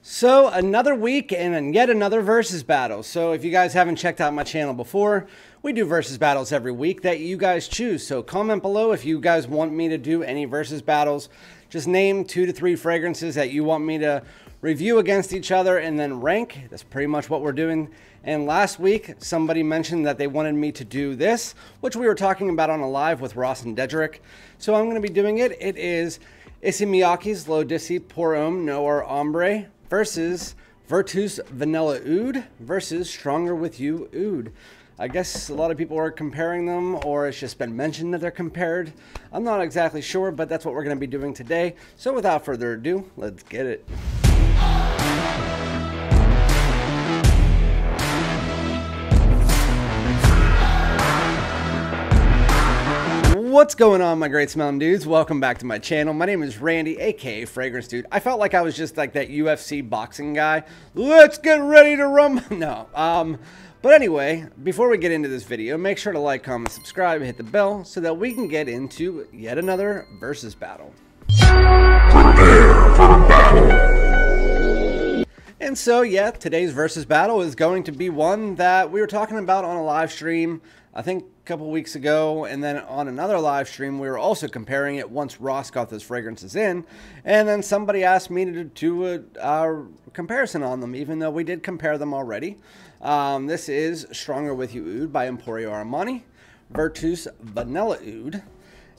So another week and yet another versus battle. So if you guys haven't checked out my channel before, we do versus battles every week that you guys choose. So comment below if you guys want me to do any versus battles. Just name 2 to 3 fragrances that you want me to review against each other and then rank. That's pretty much what we're doing. And last week, somebody mentioned that they wanted me to do this, which we were talking about on a live with Ross and Dedrick. So I'm going to be doing it. It is Issey Miyake's Leau Dissey Pour Homme Noir Ambre versus Vertus Vanilla Oud versus Stronger With You Oud. I guess a lot of people are comparing them, or it's just been mentioned that they're compared. I'm not exactly sure, but that's what we're going to be doing today. So without further ado, let's get it. What's going on, my great smelling dudes? Welcome back to my channel. My name is Randy, aka Fragrance Dude. I felt like I was just like that UFC boxing guy. Let's get ready to rumble. No. But anyway, before we get into this video, make sure to like, comment, subscribe, hit the bell so that we can get into yet another versus battle. Prepare for battle. And so, yeah, today's versus battle is going to be one that we were talking about on a live stream, I think a couple weeks ago, and then on another live stream we were also comparing it once Ross got those fragrances in, and then somebody asked me to do a comparison on them, even though we did compare them already. This is Stronger With You Oud by Emporio Armani, Vertus Vanilla Oud,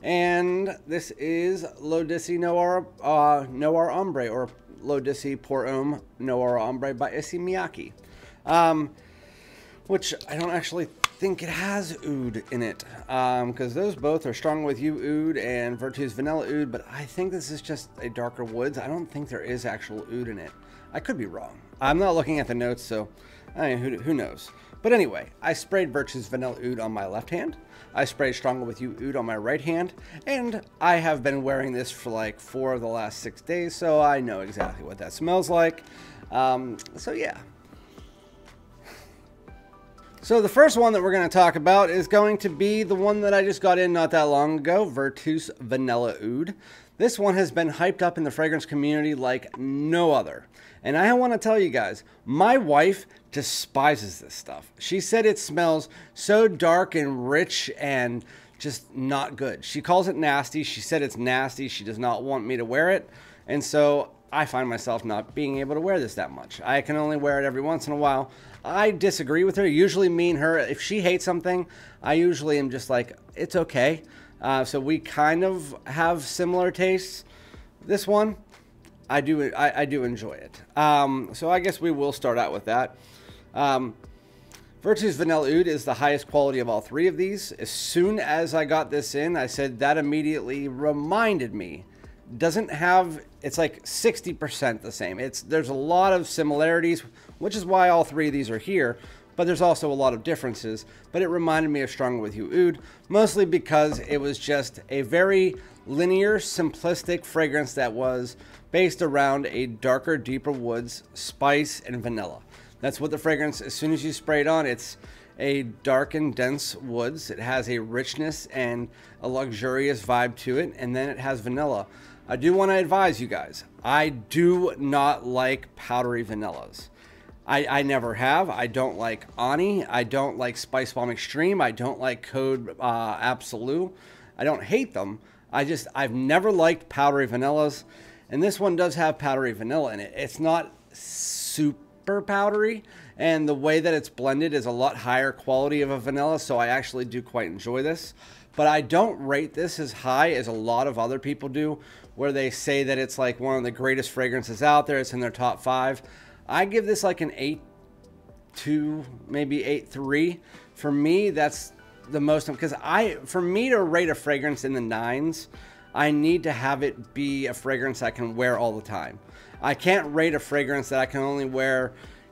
and this is Leau Dissey Noir Ambre, or Leau Dissey Pour Homme Noir Ambre by Issey Miyake, which I don't actually think it has oud in it, because those both are Stronger With You Oud and Vertus Vanilla Oud, but I think this is just a darker woods. I don't think there is actual oud in it. I could be wrong. I'm not looking at the notes, so I mean, who knows. But anyway, I sprayed Vertus Vanilla Oud on my left hand. I sprayed Stronger With You Oud on my right hand, and I have been wearing this for like 4 of the last 6 days, so I know exactly what that smells like. So yeah. So the first one that we're going to talk about is going to be the one that I just got in not that long ago, Vertus Vanilla Oud. This one has been hyped up in the fragrance community like no other. And I want to tell you guys, my wife despises this stuff. She said it smells so dark and rich and just not good. She calls it nasty. She said it's nasty. She does not want me to wear it. And so I find myself not being able to wear this that much. I can only wear it every once in a while. I disagree with her. Usually me and her, if she hates something, I usually am just like, it's okay. So we kind of have similar tastes. This one, I do enjoy it. So I guess we will start out with that. Vertus Vanilla Oud is the highest quality of all 3 of these. As soon as I got this in, I said that immediately reminded me. Doesn't have, it's like 60% the same. There's a lot of similarities, which is why all 3 of these are here, but there's also a lot of differences. But it reminded me of Stronger With You Oud, mostly because it was just a very linear, simplistic fragrance that was based around a darker, deeper woods, spice, and vanilla. That's what the fragrance, as soon as you spray it on, it's a dark and dense woods. It has a richness and a luxurious vibe to it, and then it has vanilla. I do want to advise you guys, I do not like powdery vanillas. I never have. I don't like Ani. I don't like Spice Bomb Extreme. I don't like Code Absolute. I don't hate them. I've never liked powdery vanillas, and this one does have powdery vanilla in it. It's not super powdery, and the way that it's blended is a lot higher quality of a vanilla, so I actually do quite enjoy this. But I don't rate this as high as a lot of other people do, where they say that it's like one of the greatest fragrances out there. It's in their top 5. I give this like an 8.2, maybe 8.3. For me, that's the most, because for me to rate a fragrance in the 9s, I need to have it be a fragrance I can wear all the time. I can't rate a fragrance that I can only wear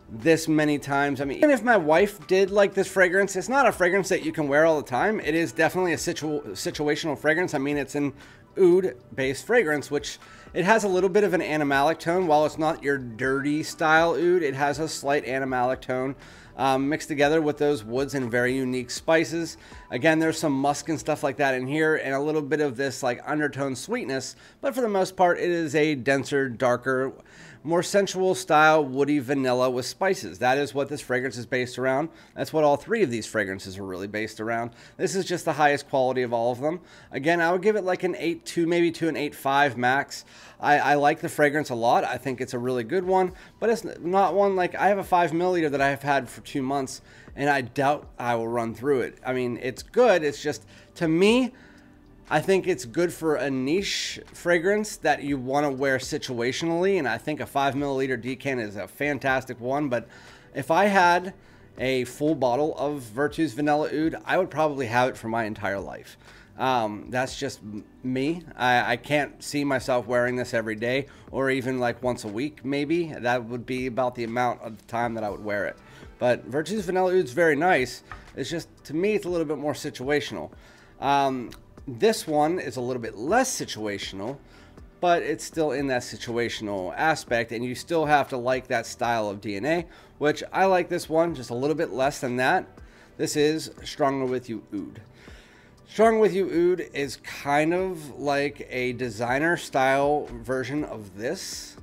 this many times. I mean, even if my wife did like this fragrance, it's not a fragrance that you can wear all the time. It is definitely a situational fragrance. I mean, it's an oud based fragrance, which it has a little bit of an animalic tone. While it's not your dirty style oud, it has a slight animalic tone mixed together with those woods and very unique spices. Again, there's some musk and stuff like that in here, and a little bit of this like undertone sweetness, but for the most part, it is a denser, darker, more sensual style woody vanilla with spices. That is what this fragrance is based around. That's what all three of these fragrances are really based around. This is just the highest quality of all of them. Again, I would give it like an 8.2, maybe to an 8.5 max. I like the fragrance a lot. I think it's a really good one, but it's not one like I have a 5 milliliter that I have had for 2 months, and I doubt I will run through it. I mean, it's good. It's just, to me, I think it's good for a niche fragrance that you want to wear situationally, and I think a 5 milliliter decan is a fantastic one. But if I had a full bottle of Vertus Vanilla Oud, I would probably have it for my entire life. That's just me. I can't see myself wearing this every day, or even like once a week maybe. That would be about the amount of the time that I would wear it. But Vertus Vanilla Oud is very nice. It's just, to me, it's a little bit more situational. This one is a little bit less situational, but it's still in that situational aspect, and you still have to like that style of DNA, which I like this one just a little bit less than that. This is Stronger With You Oud. Stronger With You Oud is kind of like a designer style version of this.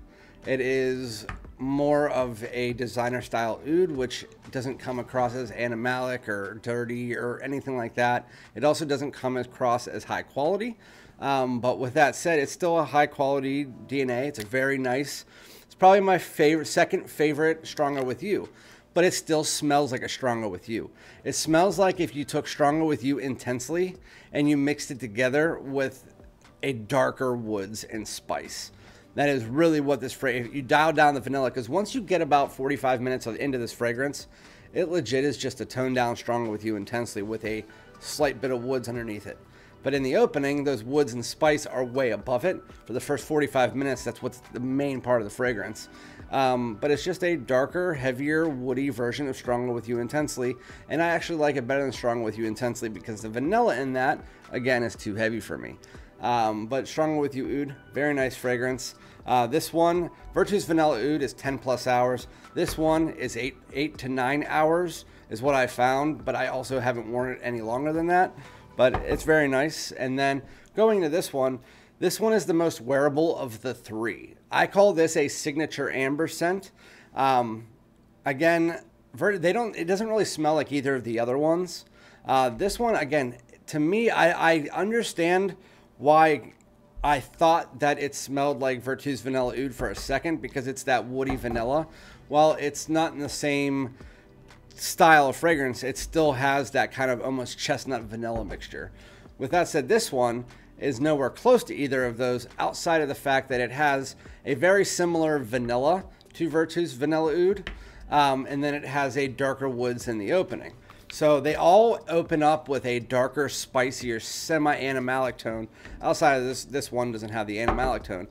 It is more of a designer style oud, which doesn't come across as animalic or dirty or anything like that. It also doesn't come across as high quality. But with that said, it's still a high quality DNA. It's a very nice, it's probably my second favorite Stronger With You, but it still smells like a Stronger With You. It smells like if you took Stronger With You intensely and you mixed it together with a darker woods and spice. That is really what this fragrance, you dial down the vanilla, because once you get about 45 minutes into this fragrance, it legit is just a toned down Stronger With You intensely with a slight bit of woods underneath it. But in the opening, those woods and spice are way above it. For the first 45 minutes, that's what's the main part of the fragrance. But it's just a darker, heavier, woody version of Stronger With You intensely. And I actually like it better than Stronger With You intensely because the vanilla in that, again, is too heavy for me. But Stronger With You Oud, very nice fragrance. This one, Vertus Vanilla Oud, is 10 plus hours. This one is 8 to 9 hours is what I found, but I also haven't worn it any longer than that. But it's very nice. And then going to this one is the most wearable of the three. I call this a signature amber scent. Again, it doesn't really smell like either of the other ones. This one, again, to me, I understand why I thought that it smelled like Vertus Vanilla Oud for a second, because it's that woody vanilla. While it's not in the same style of fragrance, it still has that kind of almost chestnut vanilla mixture. With that said, this one is nowhere close to either of those, outside of the fact that it has a very similar vanilla to Vertus Vanilla Oud, and then it has a darker woods in the opening. So they all open up with a darker, spicier, semi-animalic tone. Outside of this one doesn't have the animalic tone.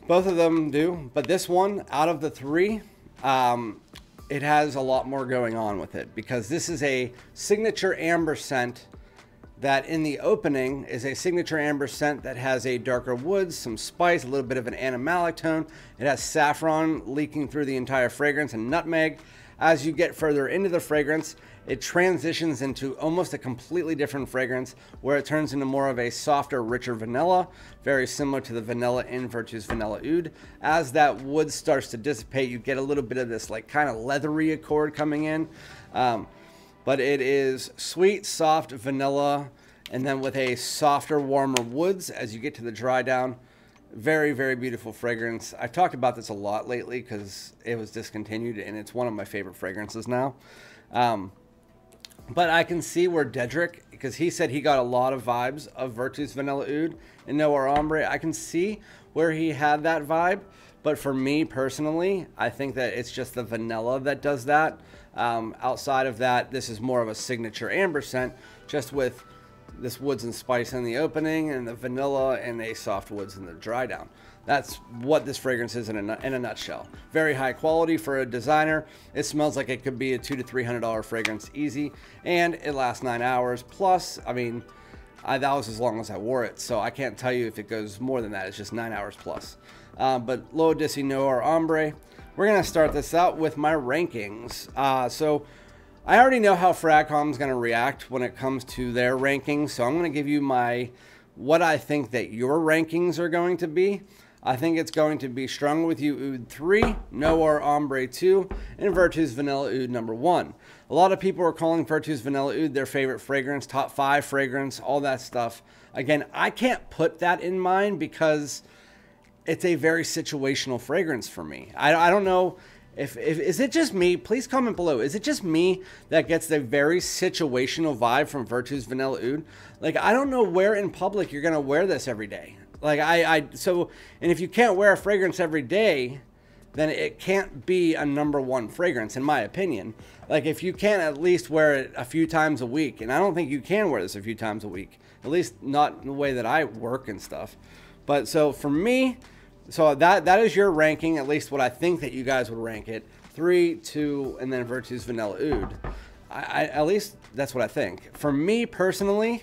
Both of them do, but this one, out of the three, it has a lot more going on with it, because this is a signature amber scent that in the opening is a signature amber scent that has a darker woods, some spice, a little bit of an animalic tone. It has saffron leaking through the entire fragrance and nutmeg. As you get further into the fragrance, it transitions into almost a completely different fragrance, where it turns into more of a softer, richer vanilla, very similar to the vanilla in Vertus Vanilla Oud. As that wood starts to dissipate, you get a little bit of this like kind of leathery accord coming in. But it is sweet, soft vanilla, and then with a softer, warmer woods as you get to the dry down. Very, very beautiful fragrance. I've talked about this a lot lately because it was discontinued, and it's one of my favorite fragrances now. But I can see where Dedrick, because he said he got a lot of vibes of Vertus Vanilla Oud and Noir Ambre. I can see where he had that vibe. But for me personally, I think that it's just the vanilla that does that. Outside of that, this is more of a signature amber scent, just with this woods and spice in the opening and the vanilla and a soft woods in the dry down. That's what this fragrance is in a nutshell. Very high quality for a designer. It smells like it could be a $200 to $300 fragrance easy, and it lasts 9 hours. Plus, I mean, that was as long as I wore it, so I can't tell you if it goes more than that. It's just 9 hours plus. But Leau, Dissey, Noir Ambre. We're gonna start this out with my rankings. So I already know how Fragcom's going to react when it comes to their rankings, so I'm going to give you what I think that your rankings are going to be. I think it's going to be Stronger With You Oud 3, Noir Ambre 2, and Vertus Vanilla Oud number 1. A lot of people are calling Vertus Vanilla Oud their favorite fragrance, top 5 fragrance, all that stuff. Again, I can't put that in mind because it's a very situational fragrance for me. I don't know if is it just me? Please comment below. Is it just me that gets the very situational vibe from Vertus Vanilla Oud? Like, I don't know where in public you're gonna wear this every day. Like, and if you can't wear a fragrance every day, then it can't be a number 1 fragrance, in my opinion. Like, if you can't at least wear it a few times a week, and I don't think you can wear this a few times a week, at least not in the way that I work and stuff. But so for me, so that is your ranking, at least what I think that you guys would rank it. 3, 2, and then Vertus Vanilla Oud. At least that's what I think. For me personally,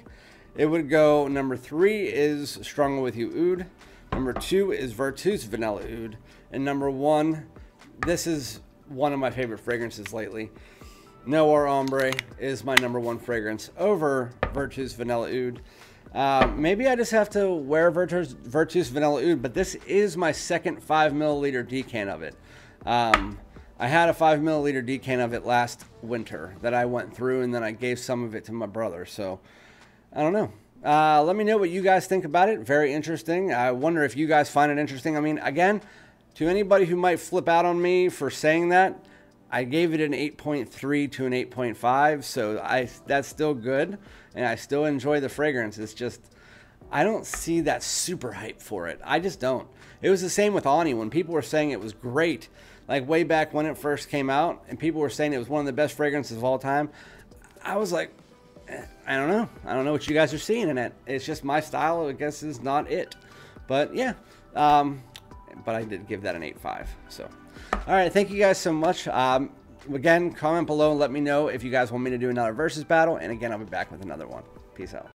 it would go number 3 is Stronger With You Oud. Number 2 is Vertus Vanilla Oud. And number 1, this is one of my favorite fragrances lately. Noir Ambre is my number 1 fragrance over Vertus Vanilla Oud. Maybe I just have to wear Vertus Vanilla Oud, but this is my second 5 milliliter decan of it. I had a 5 milliliter decan of it last winter that I went through, and then I gave some of it to my brother. So I don't know. Let me know what you guys think about it. Very interesting. I wonder if you guys find it interesting. I mean, again, to anybody who might flip out on me for saying that, I gave it an 8.3 to an 8.5, so that's still good, and I still enjoy the fragrance. It's just, I don't see that super hype for it. I just don't. It was the same with Ani when people were saying it was great, like way back when it first came out, and people were saying it was one of the best fragrances of all time. I was like, I don't know. I don't know what you guys are seeing in it. It's just my style, I guess, is not it. But yeah, but I did give that an 8.5. So, all right, thank you guys so much. Again, comment below and let me know if you guys want me to do another versus battle. And again, I'll be back with another one. Peace out.